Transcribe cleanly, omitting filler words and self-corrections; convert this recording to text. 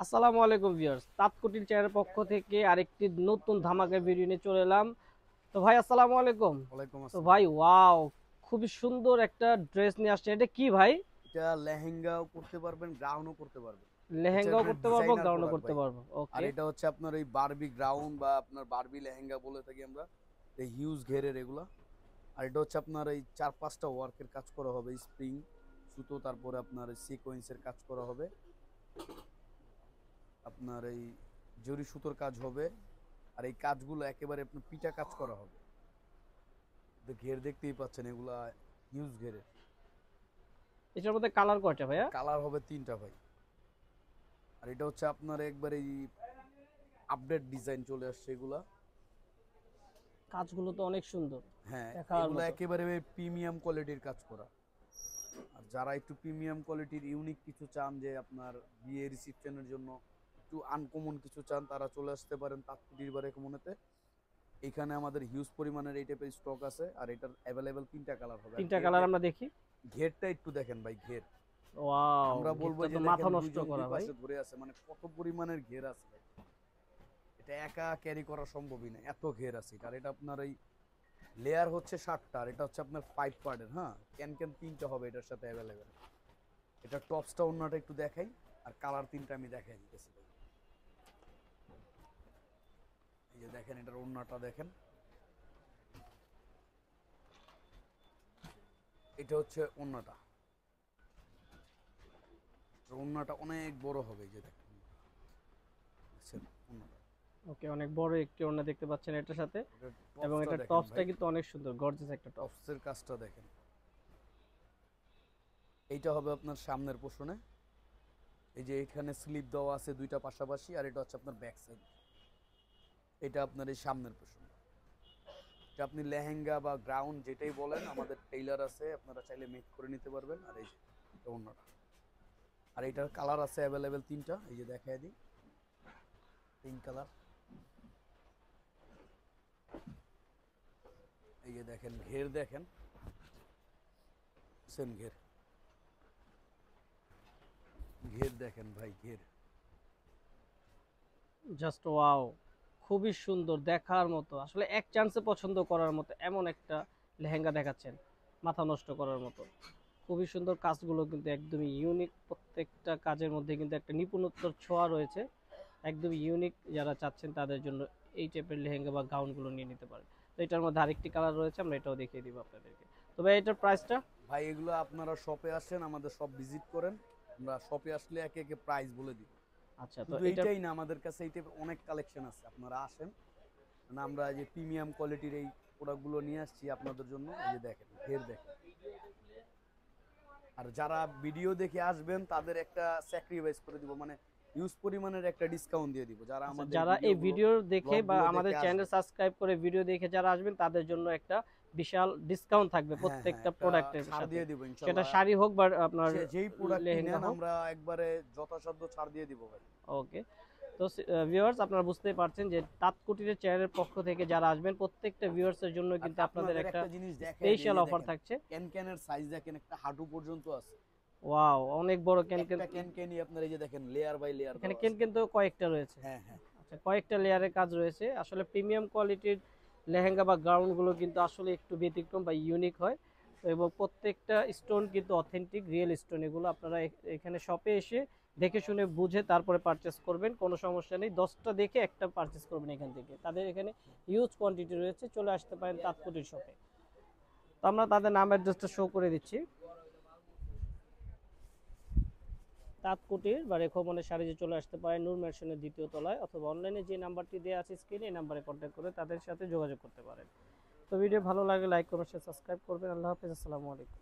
আসসালামু আলাইকুম ভিউয়ার্স, তাৎকুটির চ্যানেলের পক্ষ থেকে আরেকটি নতুন ধামাকা ভিডিও নিয়ে চলে এলাম। তো ভাই আসসালামু আলাইকুম। ওয়ালাইকুম তো আসসালাম। ভাই ওয়াও, খুবই সুন্দর একটা ড্রেস নিয়ে আসছে। এটা কি ভাই? এটা লেহেঙ্গাও করতে পারবেন, গাউনও করতে পারবেন। হচ্ছে লেহেঙ্গাও আপনার করতে পারবো, ডিজাইনার গাউনও প্রোডাক্ট করতে ভাই। পারবো। আর ওকে। এটা হচ্ছে আপনার ওই বারবি গ্রাউন বা আপনার বারবি লেহেঙ্গা বলে থাকি আমরা, এই হিউজ ঘেরের এগুলা। আর এটা হচ্ছে আপনার এই 4-5টা ওয়ার্কের কাজ করা হবে, স্প্রিং সুতো, তারপরে আপনার সিকোয়েন্সের কাজ করা হবে, আপনার এই জরি সুতোর কাজ হবে। আর এই কাজগুলো একেবারে আপনার পিটা কাজ করা হবে। তো ঘের দেখতেই পাচ্ছেন, এগুলা হিউজ ঘেরের। এটার মধ্যে কালার কয়টা ভাইয়া? কালার হবে 3টা ভাই। আর এটা হচ্ছে আপনার একবার এই আপডেট ডিজাইন চলে আসছে এগুলা। কাজগুলো তো অনেক সুন্দর, হ্যাঁ, দেখার এগুলা মতো। একেবারে প্রিমিয়াম কোয়ালিটির কাজ করা। আর যারা একটু প্রিমিয়াম কোয়ালিটির ইউনিক কিছু চান, যে আপনার বিয়ে রিসেপশনের জন্য একটু আনকমন কিছু চান, তারা চলে আসতে পারেন তাৎকুটির বারেকমনেতে। এখানে আমাদের হিউজ পরিমাণের এই টাইপের স্টক আছে। আর এটার অ্যাভেলেবেল 3টা কালার হবে। আর তিনটা ঘের কালার দেখ, আমরা দেখি। ঘেরটা একটু দেখেন ভাই, ঘের। ওয়াও, আমরা বলবো ঘেরটা যে তো মাথা দেখেন, নষ্ট দুইজন করা দুই ভাই। পাশে ধরে আছে, মানে কত পরিমাণের ঘের আছে ভাই। এটা একা ক্যারি করা সম্ভবই না, এত ঘের আছে। আর এটা আপনার এই লেয়ার হচ্ছে 7টা, আর এটা হচ্ছে আপনার 5 পার্টের। হ্যাঁ, ক্যান ক্যান 3টা হবে এটার সাথে অ্যাভেলেবেল। এটা টপসটা অন্যটা একটু দেখাই, আর কালার 3টা আমি দেখাই দিতেছি ভাই। এই যে দেখেন, এটার অন্যটা দেখেন। এটা হচ্ছে অন্যটা। অন্যটা অনেক বড় হবে, এই যে দেখেন, দেখছেন অন্যটা। ওকে, অনেক বড় একটি ওড়না দেখতে পাচ্ছেন এটার সাথে। এটা এবং টপসটা এটা দেখেন টপসটা ভাই, কিন্তু অনেক সুন্দর, গর্জিয়াস একটা টপস। টপসের কাজটা দেখেন। এইটা হবে আপনার সামনের পোষণে। এই যে এখানে স্লিপ দেওয়া আছে দুইটা পাশাপাশি, আর এটা হচ্ছে আপনার ব্যাক সাইড। এটা আপনার এই সামনের পোষণ। এটা আপনি লেহেঙ্গা বা গ্রাউন যেটাই বলেন, আমাদের টেইলার আছে, আপনারা চাইলে মেক করে নিতে পারবেন। আর এই যে এটা অন্যটা। আর এটার কালার আছে অ্যাভেলেবেল 3টা, এই যে দেখাই দিই। 3 কালার। এই যে দেখেন, ঘের দেখেন, সেম ঘের। ঘের দেখেন ভাই, ঘের। জাস্ট ওয়াও, খুবই সুন্দর, দেখার মতো। আসলে এক চান্সে পছন্দ করার মতো এমন একটা লেহেঙ্গা দেখাচ্ছেন, মাথা নষ্ট করার মতো। খুবই সুন্দর, কাজগুলো কিন্তু একদমই ইউনিক। প্রত্যেকটা কাজের মধ্যে কিন্তু একটা নিপুণত্বর ছোঁয়া রয়েছে। একদম ইউনিক যারা চাচ্ছেন তাদের জন্য এই টাইপের লেহেঙ্গা বা গাউনগুলো নিয়ে নিতে পারেন। তো এটার মধ্যে আরেকটি কালার রয়েছে, আমরা এটাও দেখিয়ে দিব আপনাদেরকে। তবে এটার প্রাইসটা? ভাই এগুলো আপনারা শপে আসেন, আমাদের শপ ভিজিট করেন। আমরা শপে আসলে একে একে প্রাইস বলে দিব। আচ্ছা, তো শুধু এটার এইটাই না, আমাদের কাছে এই টাইপের অনেক কালেকশন আছে, আপনারা আসেন। মানে আমরা যে প্রিমিয়াম কোয়ালিটির এই প্রোডাক্টগুলো নিয়ে আসছি আপনাদের জন্য। এই যে দেখেন, ঘের দেখেন। আর যারা ভিডিও দেখে আসবেন, তাদের একটা স্যাক্রিফাইস করে দিব, মানে হিউজ পরিমাণের একটা ডিসকাউন্ট দিয়ে দিব, যারা আচ্ছা, আমাদের যারা এই ভিডিওগুলো ভিডিও দেখে বা ব্লগগুলো আমাদের দেখে চ্যানেল আসবেন। সাবস্ক্রাইব করে ভিডিও দেখে যারা আসবেন তাদের জন্য একটা বিশাল ডিসকাউন্ট থাকবে হ্যাঁ হ্যাঁ, প্রত্যেকটা একটা প্রোডাক্টের ছাড় সাথে। দিয়ে দিব সেটা ইনশাল্লাহ। শাড়ি হোক বা আপনার যে যেই প্রোডাক্টই লেহেঙ্গা নেন, হোক। আমরা একবারে যথাসাধ্য ছাড় দিয়ে দিব ভাই। ওকে। তো ভিউয়ার্স, আপনারা বুঝতেই পারছেন যে তাৎকুটির চ্যানেলের পক্ষ থেকে যারা আসবেন প্রত্যেকটা ভিউয়ার্সের জন্য আর কিন্তু আপনাদের আপনাদের একটা একটা জিনিস দেখাই দিই, এই স্পেশাল যে অফার দেখেন, থাকছে। ক্যানের সাইজ দেখেন, একটা হাঁটু পর্যন্ত আছে। ওয়াও, অনেক বড় ক্যানকেন। একটা ক্যানই আপনার এই যে দেখেন, লেয়ার বাই লেয়ার এখানে দেওয়া আছে। ক্যানকেন তো কয়েকটা রয়েছে। হ্যাঁ হ্যাঁ। আচ্ছা, কয়েকটা লেয়ারের কাজ রয়েছে। আসলে প্রিমিয়াম কোয়ালিটির লেহেঙ্গা বা গাউনগুলো কিন্তু আসলে একটু ব্যতিক্রম বা ইউনিক হয়। তো এবং প্রত্যেকটা স্টোন কিন্তু অথেন্টিক রিয়েল স্টোন। এগুলো আপনারা এখানে শপে এসে দেখে শুনে বুঝে তারপরে পারচেস করবেন, কোনো সমস্যা নেই। 10টা দেখে একটা পারচেস করবেন এখান থেকে। তাদের এখানে হিউজ কোয়ান্টিটি রয়েছে, চলে আসতে পারেন তাৎকুটির শপে। তো আমরা তাদের নাম অ্যাড্রেসটা শো করে দিচ্ছি। তাঁতকুটির বা রেখমনের শাড়িতে চলে আসতে পারেন নূর ম্যানশনের 2য় তলায়, অথবা অনলাইনে যে নাম্বারটি দেওয়া আছে স্ক্রিনে, এই নাম্বারে কন্ট্যাক্ট করে তাদের সাথে যোগাযোগ করতে পারেন। তো ভিডিও ভালো লাগে লাইক, কমেন্ট, সাবস্ক্রাইব করবেন। আল্লাহ হাফেজ, আসসালামু আলাইকুম।